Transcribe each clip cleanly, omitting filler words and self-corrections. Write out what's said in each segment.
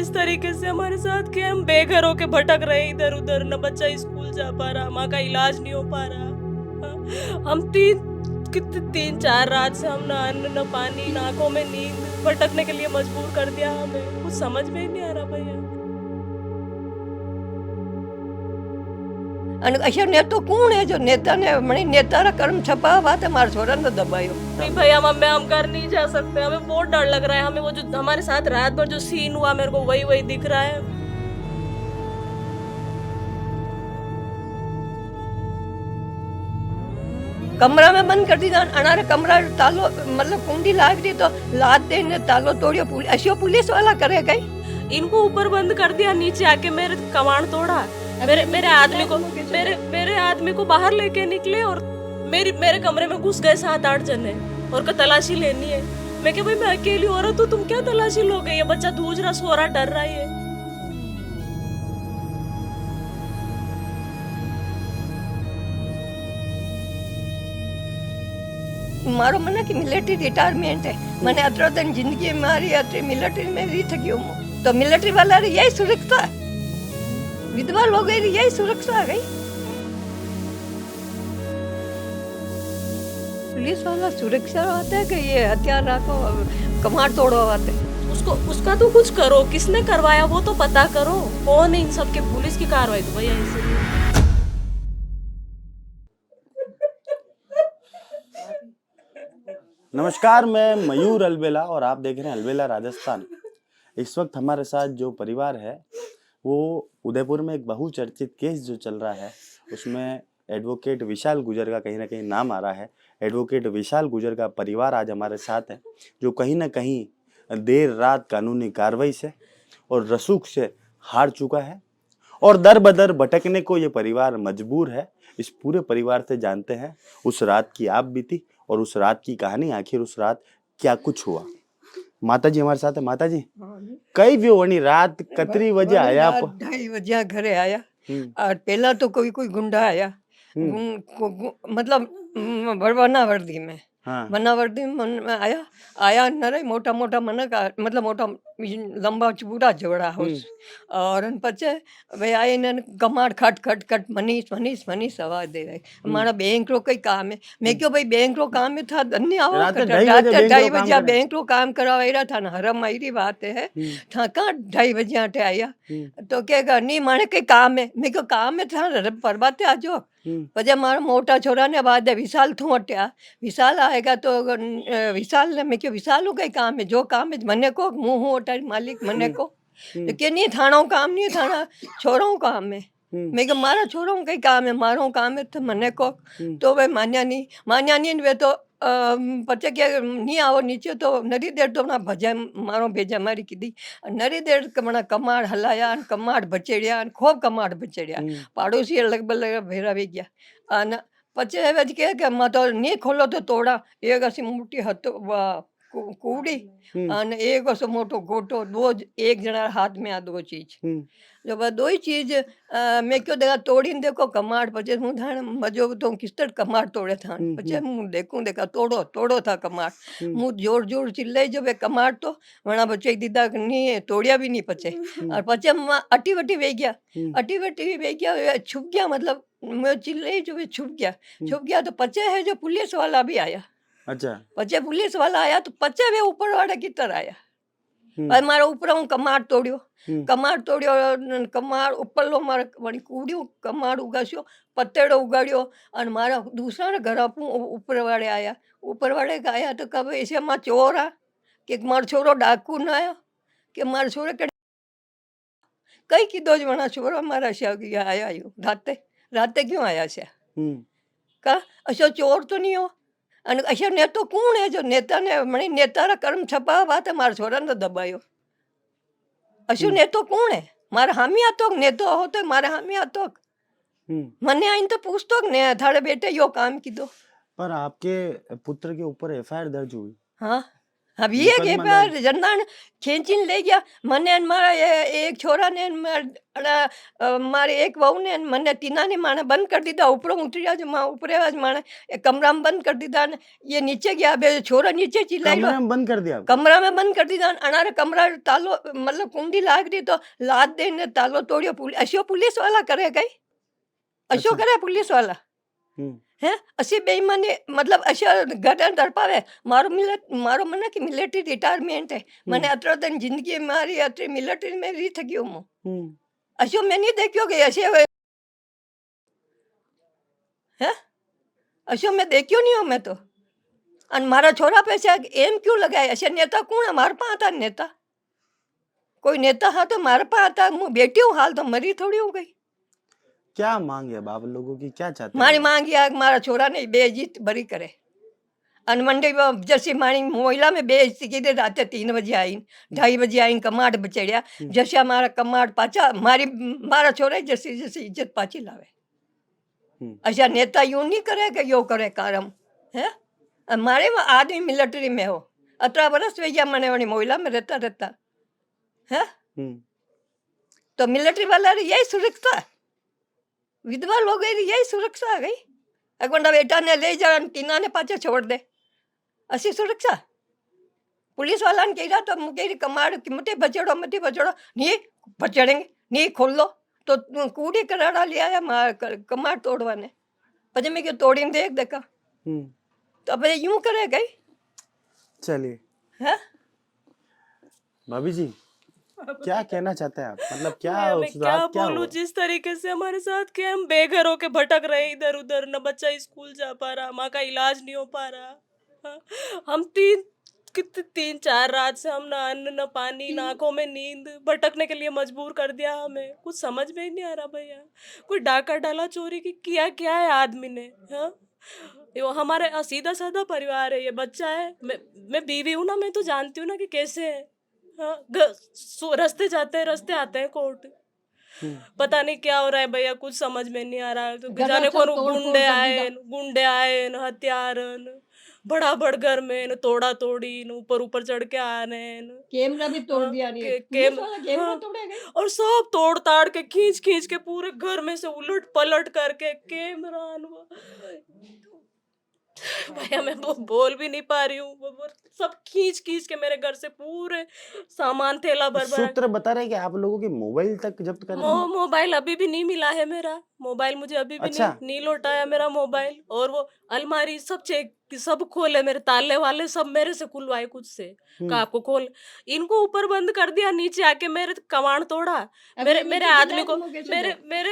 इस तरीके से हमारे साथ कि हम बेघर होके भटक रहे इधर उधर, न बच्चा स्कूल जा पा रहा, माँ का इलाज नहीं हो पा रहा। हम कितने 3-4 रात से हम न अन्न न पानी न आंखों में नींद, भटकने के लिए मजबूर कर दिया हमें। कुछ समझ में ही नहीं आ रहा भैया। અને અશર નેતો કોણ હે જો નેતાને મણી નેતારા કર્મ છપાવા વાતે मार छोरा ने दबायो। नहीं भैया मम्मी हम घर नहीं जा सकते, हमें बहुत डर लग रहा है। हमें वो जो हमारे साथ रात भर जो सीन हुआ मेरे को वही दिख रहा है। कमरा में बंद कर दी अनारे कमरा तालो मतलब कुंडी लाग दी तो लाद दे ने तालो तोड़ियो अशियो पुलिस वाला करे गई। इनको ऊपर बंद कर दिया, नीचे आके मेरे कमाड़ तोड़ा, मेरे आदमी को बाहर लेके निकले और मेरे कमरे में घुस गए 7-8 जने और तलाशी लेनी है। मैं क्या भाई मैं अकेली औरत हूँ, तुम क्या तलाशी लोगे? ये बच्चा धूज रहा, सो रहा, डर रहा है। मारो मना कि मिलिट्री रिटायरमेंट है, मैंने अतरो दिन जिंदगी मारी अतरी मिलिट्री में रही थकी हूँ, तो मिलिट्री वाला यही सुरक्षा, विधवा लोग यही सुरक्षा है। पुलिस वाला सुरक्षा आते है कि ये हथियार रखो कमार तोड़ो आते। उसका तो कुछ करो, किसने करवाया वो तो पता करो, कौन है इन सब के पुलिस की कार्रवाई तो भैया इसलिए। नमस्कार, मैं मयूर अलवेला और आप देख रहे हैं अलवेला राजस्थान। इस वक्त हमारे साथ जो परिवार है वो उदयपुर में एक बहुचर्चित केस जो चल रहा है उसमें एडवोकेट विशाल गुर्जर का कहीं ना कहीं नाम आ रहा है। एडवोकेट विशाल गुर्जर का परिवार आज हमारे साथ है जो कहीं ना कहीं देर रात कानूनी कार्रवाई से और रसूख से हार चुका है और दर बदर भटकने को ये परिवार मजबूर है। इस पूरे परिवार से जानते हैं उस रात की आप बीती और उस रात की कहानी, आखिर उस रात क्या कुछ हुआ। माता जी हमारे साथ है। माता जी कई भी वनी रात कतरी बजे आया? 2:30 बजे घरे आया और पहला तो कोई गुंडा आया, मतलब वरना वर्दी में, हाँ। वरना वर्दी में आया नरे मोटा मोटा मन का मतलब मोटा लंबा चूड़ा जोड़ा होस और पचे भाई आए न कमाड़ खट खट खट मनीष आवाज दे रहे हमारा बैंक रो कोई काम है। मैं क्यों भाई बैंक रो काम में था धन्य आओ रात 2:30 बजे बैंक रो काम करवा रहा था ना, हरम आई बात है था कहाँ 2:30 बजे आटे आया तो क्या नहीं माने कई काम है। मैं क्यों काम में था परबाते आजो वजह मारा मोटा छोरा ने आवाज है विशाल थू हटिया, विशाल आएगा तो विशाल ने मैं क्यों विशाल कई काम है, जो काम है मने को मुंह होटा मालिक मने को तो क्या नहीं थाना काम नहीं, थाना छोरों काम है। मैं क्या मारा छोरों कई काम है, मारो काम है तो मने को तो भाई मान्या नहीं वे तो पचे क्या नहीं आओ नीचे तो नरी देर तो ना भजा मारो भेजा मारी कीधी नरी देर कमना कमाड़ हलाया कमाड़ बचेड़िया खूब कमाड़ बचेड़िया पाड़ोसी अलग बलग भेरा वे गया अन पचे हवे के मैं तो नहीं खोलो तो तोड़ा एक असी मोटी हतो कूड़ी અને એક વસો મોટો ગોટો દો एक जना हाथ में आ दो चीज जो बस दो ही चीज मैं क्यों देखा तोड़ी ने देखो कमाड़ पचे हूँ था मजो तो किस्तर कमाड़ तोड़े था पचे हूँ देखा तोड़ो था कमाड़ मुँह जोर जोर चिल्लाई जो वे कमाड़ तो वना बच्चे दीदा नहीं तोड़िया भी नहीं पचे और पचे अटी वटी वे गया छुप गया मतलब मैं चिल्लाई जो वे छुप गया तो पचे है जो पुलिस वाला भी आया। अच्छा पचे पुलिस वाला आया तो पचे वे ऊपर वाले की तरह आया भाई मारा ऊपर हूँ कमाड़ तोड़ियो कमाड़ ऊपर लो मारा वणी कूड़ियो कमाड़ उगास्यो पत्तेड़ो उगाड़ियो और मारा दूसरा ने घर ऊपर वाले आया का आया तो कब ऐसे मां चोर आ कि मार छोरो डाकू ना आया कि मार छोरे कई की दो जणा छोरा मारा शा आया राते क्यों आया शा का अशो चोर तो नहीं हो અને અશર નેતો કોણ હે જો નેતાને મણી નેતારા કર્મ છપાવા વાતે મારા છોરાને દબાયો। અશુ નેતો કોણ હે મારા હામી આતો નેતો हो तो मारे हामी आतो मने आइन तो पूछतो ने थारे बेटे यो काम कीधो। पर आपके पुत्र के ऊपर एफआईआर दर्ज हुई? हाँ अब ये કે મુકદમા પર દર્જ જનાણ ખેંચીને લઈ ગયા મને અને મારા એક છોરાને ને મારી એક વહુને ને મને તીનાને માણે બંધ કરી દીધા ઉપરો ઉતર્યા જ ઉપરે જ માણે એ કમરામાં બંધ કરી દીધા ને ये नीचे गया बे छोरा नीचे चिल्लाई कमरे में बंद कर दिया आपको? कमरा में बंद कर દીધા અનારે કમરા તાલો मतलब कुंडी लाग दी तो लाद देने तालो तोड़ियो अशो पुलिस वाला करे गई अशो अच्छा। करे पुलिस वाला हम्म, હે અસી બેઈમાની मतलब અશા ગદર તડપાવે મારો મને કે મિલિટરી રિટાયરમેન્ટ है મને અત્ર दिन जिंदगी मारी अत्र मिलिट्री में री थकी हूँ हम्म, अशो मैं नहीं देखियो कि अशे है अशो मैं देखियो नहीं हूँ मैं तो અને મારા છોરા પૈસા એમ ક્यों लगाए अशे नेता कौन है मारे पास था नेता कोई नेता हा तो मारे पास था मैं बेटी हूँ हाल तो मरी थोड़ी हो गई क्या मांग है अब आप लोगों की, क्या चाहते मारी हैं? मांगी आ मारा छोरा ने बेइज्जत बरी करे अन मंडी में जैसे मारी मोहल्ला में बेइज्जती की रात 3 बजे आई 2:30 बजे आई कमाड़ बचड़िया जैसे हमारा कमाड़ पाचा मारा छोरा जैसी जैसी इज्जत पाची लावे अच्छा नेता यूं नहीं करे कि यो करे कारम है हमारे में आदमी मिलिट्री में हो 18 वर्ष हो गया मैंने वही मोहल्ला में रहता है हम्म, तो मिलिट्री वाला यही सुरक्षा विधवा लोग यही सुरक्षा आ गई अगोंडा बेटा ने ले जा तीना ने पाछे छोड़ दे असी सुरक्षा पुलिस वाला ने कहा तो मुझे कमाड़ मते बचड़ो नहीं बचड़ेंगे नहीं खोल लो तो कूड़ी कराड़ा ले आया कमाड़ तोड़वाने पजे मैं क्यों तोड़ी देख देखा हम्म, तो अब यूं करे गई चलिए है भाभी जी क्या कहना चाहते हैं आप, मतलब क्या मैं उस क्या रात क्या बोलूं हुआ? जिस तरीके से हमारे साथ के हम बेघर होके भटक रहे इधर उधर न बच्चा स्कूल जा पा रहा माँ का इलाज नहीं हो पा रहा हाँ, हम कितने 3-4 रात से हम ना अन्न न पानी ना आंखों में नींद भटकने के लिए मजबूर कर दिया हमें कुछ समझ में ही नहीं आ रहा भैया कोई डाका डाला चोरी की किया क्या है आदमी ने हाँ वो हमारे सीधा साधा परिवार है ये बच्चा है मैं बीवी हूँ ना मैं तो जानती हूँ ना कि कैसे है हाँ रास्ते जाते हैं रास्ते आते हैं कोर्ट पता नहीं क्या हो रहा है भैया कुछ समझ में नहीं आ रहा है तो जाने कौन गुंडे आए न हथियार बड़ा बड़ घर में न तोड़ा तोड़ी न ऊपर चढ़ के आ रहे हैं कैमरा भी तोड़ दिया कैमरा और सब तोड़ ताड़ के खींच के पूरे घर में से उलट पलट करके कैमरा भैया मैं बोल भी नहीं पा रही हूँ सब खींच के मेरे घर से पूरे सामान थैला भर सूत्र बता रहे कि आप लोगों के मोबाइल तक जब्त कर मोबाइल अभी भी नहीं मिला है मेरा मोबाइल मुझे अभी भी अच्छा। नहीं लौटाया मेरा मोबाइल और वो अलमारी सब चेक सब खोले मेरे ताले वाले सब मेरे से खुलवाए कुछ से का आपको खोल इनको ऊपर बंद कर दिया नीचे आके मेरे कमाड़ तोड़ा मेरे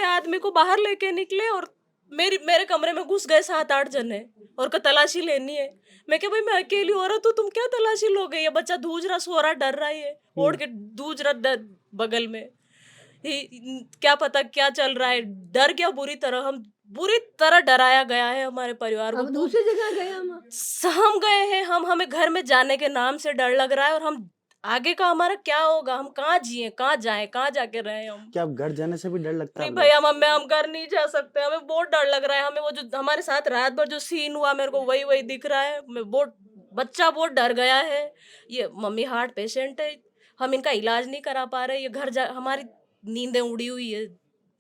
आदमी को बाहर लेके निकले और मेरे कमरे में घुस गए 7-8 जने और का तलाशी लेनी है मैं क्या भाई मैं अकेली औरत हूँ तुम क्या तलाशी लोगे ये बच्चा धूज रहा सो रहा डर रहा है ओढ़ के धूज रहा बगल में क्या पता क्या चल रहा है डर गया बुरी तरह डराया गया है हमारे परिवार को दूसरी जगह गए हम गए हैं हमें घर में जाने के नाम से डर लग रहा है और हम आगे का हमारा क्या होगा हम कहाँ जिए कहाँ जाए कहाँ जाके रहे हम क्या आप घर जाने से भी डर लगता है नहीं भैया मम्मी हम घर नहीं जा सकते हमें बहुत डर लग रहा है हमें वो जो हमारे साथ रात भर जो सीन हुआ मेरे को वही दिख रहा है बच्चा बहुत डर गया है ये मम्मी हार्ट पेशेंट है हम इनका इलाज नहीं करा पा रहे ये हमारी नींदें उड़ी हुई है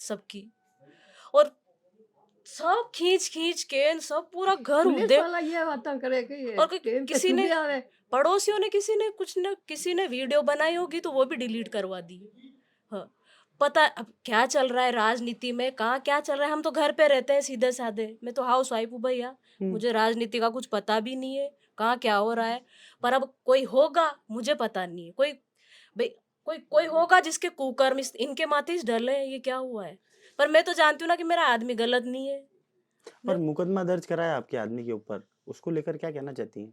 सबकी और सब खींच के सब पूरा घर और किसी ने पड़ोसियों ने किसी ने वीडियो बनाई होगी तो वो भी डिलीट करवा दी हाँ पता अब क्या चल रहा है राजनीति में कहाँ क्या चल रहा है हम तो घर पे रहते हैं सीधे साधे मैं तो हाउस वाइफ हूँ भैया मुझे राजनीति का कुछ पता भी नहीं है कहाँ क्या हो रहा है पर अब कोई होगा मुझे पता नहीं है कोई होगा जिसके कुकर्म इनके माथे डले ये क्या हुआ है पर मैं तो जानती हूँ ना कि मेरा आदमी गलत नहीं है और मुकदमा दर्ज कराया आपके आदमी के ऊपर उसको लेकर क्या कहना चाहती हैं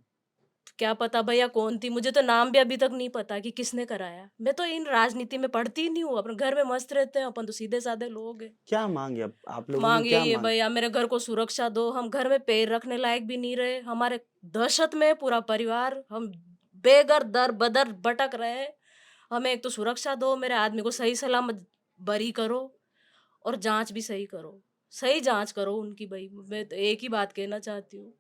क्या पता भैया कौन थी मुझे तो नाम भी अभी तक नहीं पता कि किसने कराया मैं तो इन राजनीति में पढ़ती ही नहीं हूँ अपने घर में मस्त रहते हैं अपन तो सीधे साधे लोग हैं क्या मांग है आप लोग मांग यही है भैया मेरे घर को सुरक्षा दो हम घर में पैर रखने लायक भी नहीं रहे हमारे दहशत में पूरा परिवार हम बेघर दर बदर भटक रहे हैं हमें एक तो सुरक्षा दो मेरे आदमी को सही सलामत बरी करो और जांच भी सही करो सही जांच करो उनकी भाई मैं तो एक ही बात कहना चाहती हूँ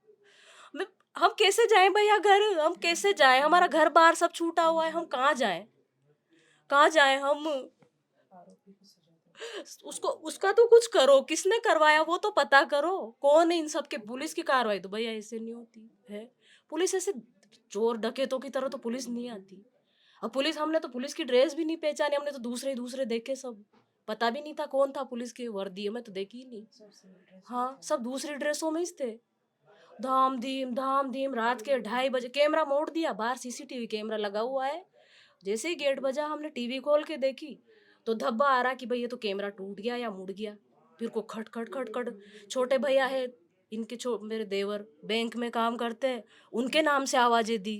मैं हम कैसे जाएं भैया घर, हम कैसे जाएं, हमारा घर बार सब छूटा हुआ है, हम कहाँ जाएं, कहाँ जाएं हम। उसको उसका तो कुछ करो, किसने करवाया वो तो पता करो, कौन है इन सब के। पुलिस की कार्रवाई तो भैया ऐसे नहीं होती है, पुलिस ऐसे चोर डकैतों की तरह तो पुलिस नहीं आती। अब पुलिस, हमने तो पुलिस की ड्रेस भी नहीं पहचानी, हमने तो दूसरे दूसरे देखे, सब पता भी नहीं था कौन था पुलिस के वर्दी है, मैं तो देखी ही नहीं। हाँ, सब दूसरी ड्रेसों में ही थे। धाम धीम रात के 2:30 बजे कैमरा मोड़ दिया, बाहर सीसीटीवी कैमरा लगा हुआ है। जैसे ही गेट बजा हमने टीवी खोल के देखी तो धब्बा आ रहा कि भाई ये तो कैमरा टूट गया या मुड़ गया। फिर को खट खट खट खट, छोटे भैया है इनके, मेरे देवर बैंक में काम करते हैं, उनके नाम से आवाजें दी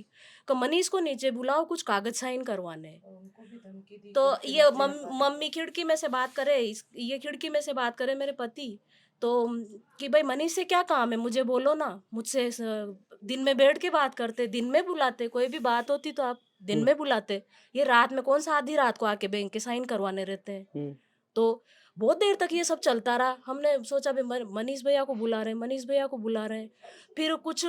कि मनीष को नीचे बुलाओ, कुछ कागज साइन करवाने हैं। तो ये मम्मी खिड़की में से बात करे, ये खिड़की में से बात करे मेरे पति, तो कि भाई मनीष से क्या काम है, मुझे बोलो ना, मुझसे दिन में बैठ के बात करते, दिन में बुलाते, कोई भी बात होती तो आप दिन में बुलाते, ये रात में कौन सा आधी रात को आके बैंक के साइन करवाने रहते हैं। तो बहुत देर तक ये सब चलता रहा। हमने सोचा भाई मनीष भैया को बुला रहे हैं, मनीष भैया को बुला रहे हैं। फिर कुछ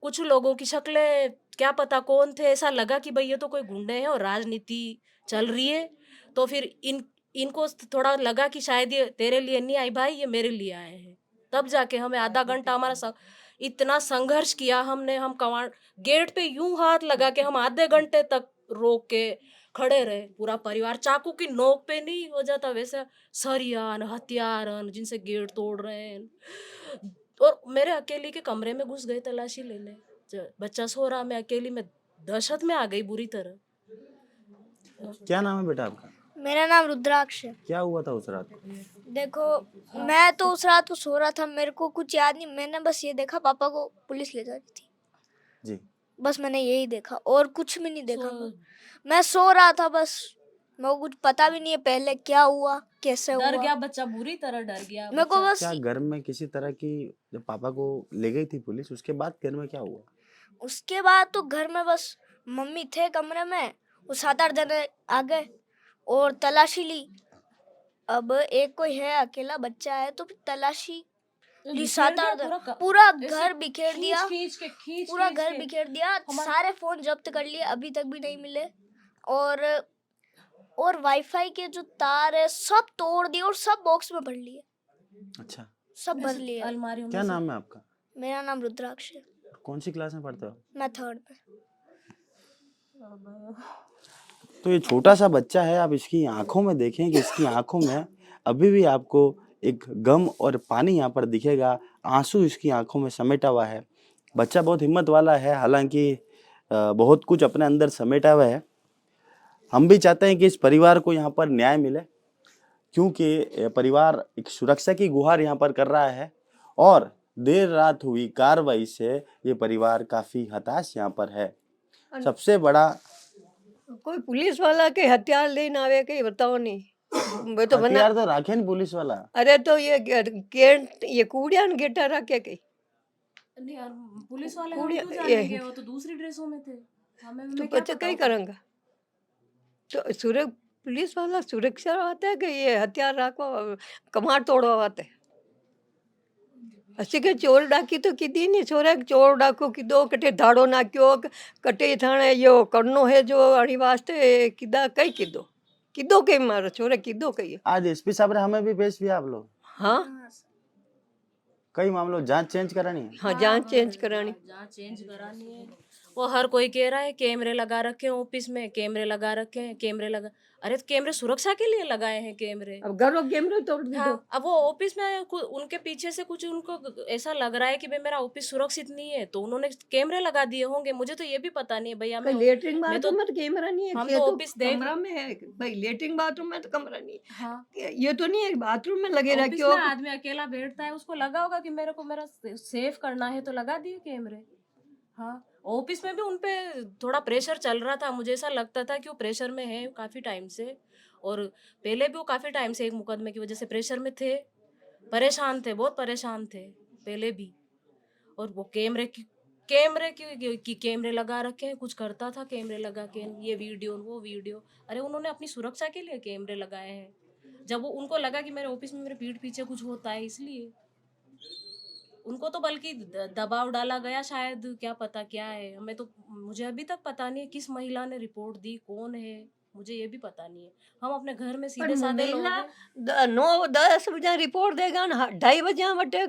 कुछ लोगों की शक्लें, क्या पता कौन थे, ऐसा लगा कि भाई ये तो कोई गुंडे हैं और राजनीति चल रही है। तो फिर इनको थोड़ा लगा कि शायद ये तेरे लिए नहीं आई भाई, ये मेरे लिए आए हैं। तब जाके हमें आधा घंटा हमारा इतना संघर्ष किया हमने, हम कवाड़ गेट पे यूं हाथ लगा के हम आधे घंटे तक रोक के खड़े रहे, पूरा परिवार। चाकू की नोक पे नहीं हो जाता वैसे सरियान हथियारन जिनसे गेट तोड़ रहे हैं। और मेरे अकेली के कमरे में घुस गए तलाशी लेने, बच्चा सो रहा, मैं अकेली में दहशत में आ गई बुरी तरह। क्या नाम है बेटा आपका? मेरा नाम रुद्राक्ष है। क्या हुआ था उस रात? देखो, मैं तो उस रात को सो रहा था, मेरे को कुछ याद नहीं, मैंने बस ये देखा पापा को पुलिस ले जा रही थी जी। बस मैंने यही देखा और कुछ भी नहीं देखा। मैं सो रहा था बस, मेरे को कुछ पता भी नहीं है पहले क्या हुआ कैसे हुआ। डर गया बच्चा, बुरी तरह डर गया मेरे को बस क्या घर में किसी तरह की, जब पापा को ले गई थी पुलिस, उसके बाद घर में क्या हुआ? उसके बाद तो घर में बस मम्मी थे कमरे में, वो 7-8 जने आ गए और तलाशी ली। अब एक कोई है अकेला बच्चा है तो फिर तलाशी ली, 7-8 पूरा घर बिखेर दिया, पूरा घर बिखेर दिया, सारे फोन जब्त कर लिए, अभी तक भी नहीं मिले। और वाईफाई के जो तार है सब तोड़ दिए और सब बॉक्स में भर लिए। अच्छा, सब भर लिए अलमारियों में। क्या नाम है आपका? मेरा नाम रुद्राक्ष है। कौन सी क्लास में पढ़ते हो? मैं 3rd में। तो ये छोटा सा बच्चा है, आप इसकी आंखों में देखें कि इसकी आंखों में अभी भी आपको एक गम और पानी यहाँ पर दिखेगा, आंसू इसकी आंखों में समेटा हुआ है। बच्चा बहुत हिम्मत वाला है, हालांकि बहुत कुछ अपने अंदर समेटा हुआ है। हम भी चाहते हैं कि इस परिवार को यहाँ पर न्याय मिले, क्योंकि परिवार एक सुरक्षा की गुहार यहाँ पर कर रहा है और देर रात हुई कार्रवाई से ये परिवार काफी हताश यहाँ पर है। सबसे बड़ा कोई पुलिस वाला के हथियार लेने आवे के बताओ नहीं, वे तो बना। हथियार तो राखे न पुलिस वाला। अरे तो ये कूड़िया न गेटा रखे के नहीं यार, पुलिस वाले हम कूड़िया क्यों जानेंगे, वो तो दूसरी ड्रेसों में थे, हमें तो क्या बच्चा पता कहीं होगा। करेंगा। तो पुलिस वाला सुरक्षा आते है कि ये हथियार रखो कमार तोड़वा आते। असी के चोर डाकी तो किदी नहीं, छोरे चोर डाको किदो कटे धाड़ो नाक्यो कटे थाने यो करनो है जो अणी वास्ते किदा कई किदो किदो के मारो छोरे किदो कही। आज एसपी साहब ने हमें भी पेश किया आप लोग। हाँ कई मामलों जांच चेंज करानी है। हाँ जांच चेंज करानी, जांच चेंज करानी है। वो हर कोई कह रहा है कैमरे लगा रखे हैं ऑफिस में, कैमरे लगा रखे हैं, कैमरे लगा। अरे तो कैमरे सुरक्षा के लिए लगाए हैं कैमरे। अब घरों कैमरे तोड़ दो। हाँ, अब वो ऑफिस में उनके पीछे से कुछ उनको ऐसा लग रहा है कि भाई मेरा ऑफिस सुरक्षित नहीं है, तो उन्होंने कैमरे लगा दिए होंगे। मुझे तो ये भी पता नहीं है भैया। मैं लेटरिन मैं तो बाथरूम में तो कैमरा नहीं है, हम ये तो तो ऑफिस देख कमरा में है भाई, लेटरिन बाथरूम में तो कमरा नहीं है। हाँ, ये तो नहीं है बाथरूम में लगे ऑफिस रखियो। में आदमी अकेला बैठता है, उसको लगा होगा कि मेरे को मेरा सेफ करना है तो लगा दिए कैमरे। हाँ, ऑफिस में भी उनपे थोड़ा प्रेशर चल रहा था, मुझे ऐसा लगता था कि वो प्रेशर में है काफी टाइम से, और पहले भी वो काफी टाइम से एक मुकदमे की वजह से प्रेशर में थे, परेशान थे, बहुत परेशान थे पहले भी। और वो कैमरे की कैमरे लगा रखे हैं, कुछ करता था कैमरे लगा के, ये वीडियो वो वीडियो। अरे उन्होंने अपनी सुरक्षा के लिए कैमरे लगाए हैं, जब वो उनको लगा कि मेरे ऑफिस में मेरे पीठ पीछे कुछ होता है इसलिए। उनको तो बल्कि दबाव डाला गया शायद, क्या पता क्या है, हमें तो, मुझे अभी तक पता नहीं है किस महिला ने रिपोर्ट दी, कौन है, मुझे ये भी पता नहीं है। हम अपने घर में पर सीधे साधे लोग महिला हैं। 9-10 बजे रिपोर्ट देगा ना, 2:30 बजे वटे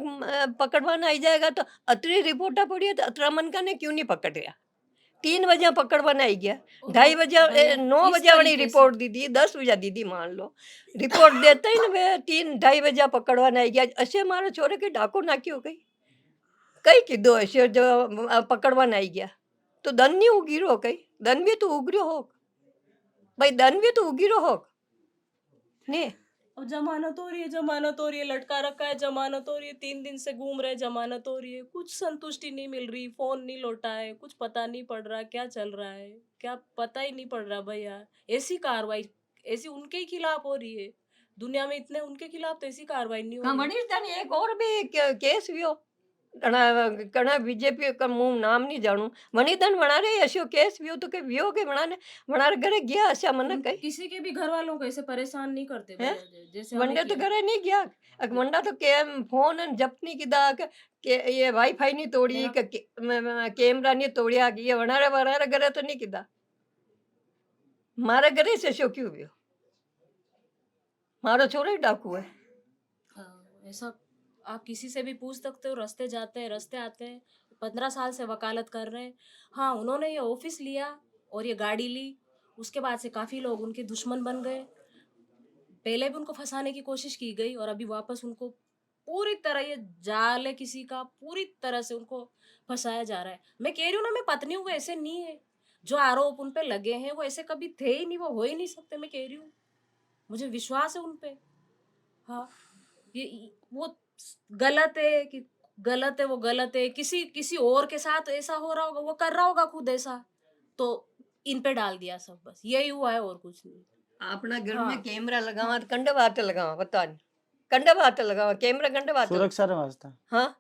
पकड़वाना आई जाएगा, तो अतरी रिपोर्टा पड़ी है तो अतरा मन का ने क्यों नहीं पकड़ गया? 3 बजे पकड़वाना आई गया, और 2:30 बजे भैया 9 इस बजे वाली तरीके से रिपोर्ट दी थी, 10 बजे दी थी मान लो, रिपोर्ट देते ही ना वे 3-2:30 बजे पकड़वाना आई गया। ऐसे मारो छोरे की डाको नाकी हो गई, कई किदो ऐसे जो पकड़वाना आई गया, तो दन नहीं उगीरो कई, दन भी तो उगरियो हो भाई, दन भी तो उगीरो हो ने। और जमानत हो रही है, जमानत हो रही है, लटका रखा है, जमानत हो रही है, 3 दिन से घूम रहे, जमानत हो रही है, कुछ संतुष्टि नहीं मिल रही, फोन नहीं लौटा है, कुछ पता नहीं पड़ रहा क्या चल रहा है, क्या पता ही नहीं पड़ रहा भैया। ऐसी कार्रवाई, ऐसी उनके ही खिलाफ हो रही है, दुनिया में इतने उनके खिलाफ तो ऐसी कार्रवाई नहीं हो हाँ रही। मनीष दानी एक और भी केस वियो कणा बीजेपी का मुंह नाम नहीं जानू, मणिधन वणा रे ऐसो केस वियो तो के वियो के वणा रे घरे गया ऐसा मन कई किसी के भी घर वालों को ऐसे परेशान नहीं करते हैं? भैया, जैसे हमें वंडे तो किया। घरे नहीं गया, वंडा तो के फोन जप्त नहीं किया के ये वाईफाई नहीं तोड़ी मेरा- कैमरा नहीं तोड़िया कि ये वणा रे घरे तो नहीं किया, मारे घरे से शो क्यों वियो, मारो छोरो ही डाकू है। ऐसा आप किसी से भी पूछ सकते हो, रास्ते जाते हैं, रास्ते आते हैं, 15 साल से वकालत कर रहे हैं। हाँ, उन्होंने ये ऑफिस लिया और ये गाड़ी ली, उसके बाद से काफी लोग उनके दुश्मन बन गए। पहले भी उनको फंसाने की कोशिश की गई और अभी वापस उनको पूरी तरह, ये जाल है किसी का, पूरी तरह से उनको फंसाया जा रहा है। मैं कह रही हूँ ना, मैं पत्नी हूँ, वो ऐसे नहीं है, जो आरोप उन पे लगे हैं वो ऐसे कभी थे ही नहीं, वो हो ही नहीं सकते। मैं कह रही हूँ, मुझे विश्वास है उन पे। हाँ, ये वो गलत है कि गलत है, वो गलत है, किसी किसी और के साथ ऐसा हो रहा होगा, वो कर रहा होगा खुद ऐसा, तो इन पे डाल दिया सब, बस यही हुआ है और कुछ नहीं। अपना घर हाँ। में कैमरा लगावा तो कंडे बात लगावा, पता नहीं कंडे बात लगावा, कैमरा कंडे बात सुरक्षा रे वास्ता। हाँ,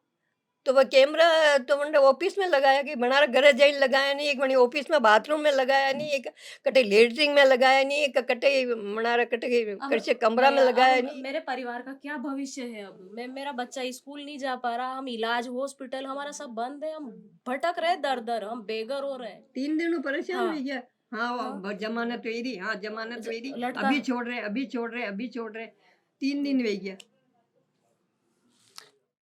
तो वह कैमरा तो मैंने ऑफिस में लगाया कि बनारा घरे जाइन लगाया नहीं, एक बनी ऑफिस में बाथरूम में लगाया नहीं, एक कटे लेटरिंग में लगाया नहीं, एक कटे बनारा कटे अब कैसे कमरा में भैया, लगाया अब नहीं। मेरे परिवार का क्या भविष्य है? अब मेरा बच्चा स्कूल नहीं जा पा रहा, हम इलाज, हॉस्पिटल हमारा सब बंद है, हम भटक रहे दर दर, हम बेघर हो रहे हैं। 3 दिन परेशान हाँ। हो गया। हाँ हाँ। वो जमानत वेरी, हाँ जमानत वेरी, लटका अभी छोड़ रहे, अभी छोड़ रहे, अभी छोड़ रहे, 3 दिन वे गया।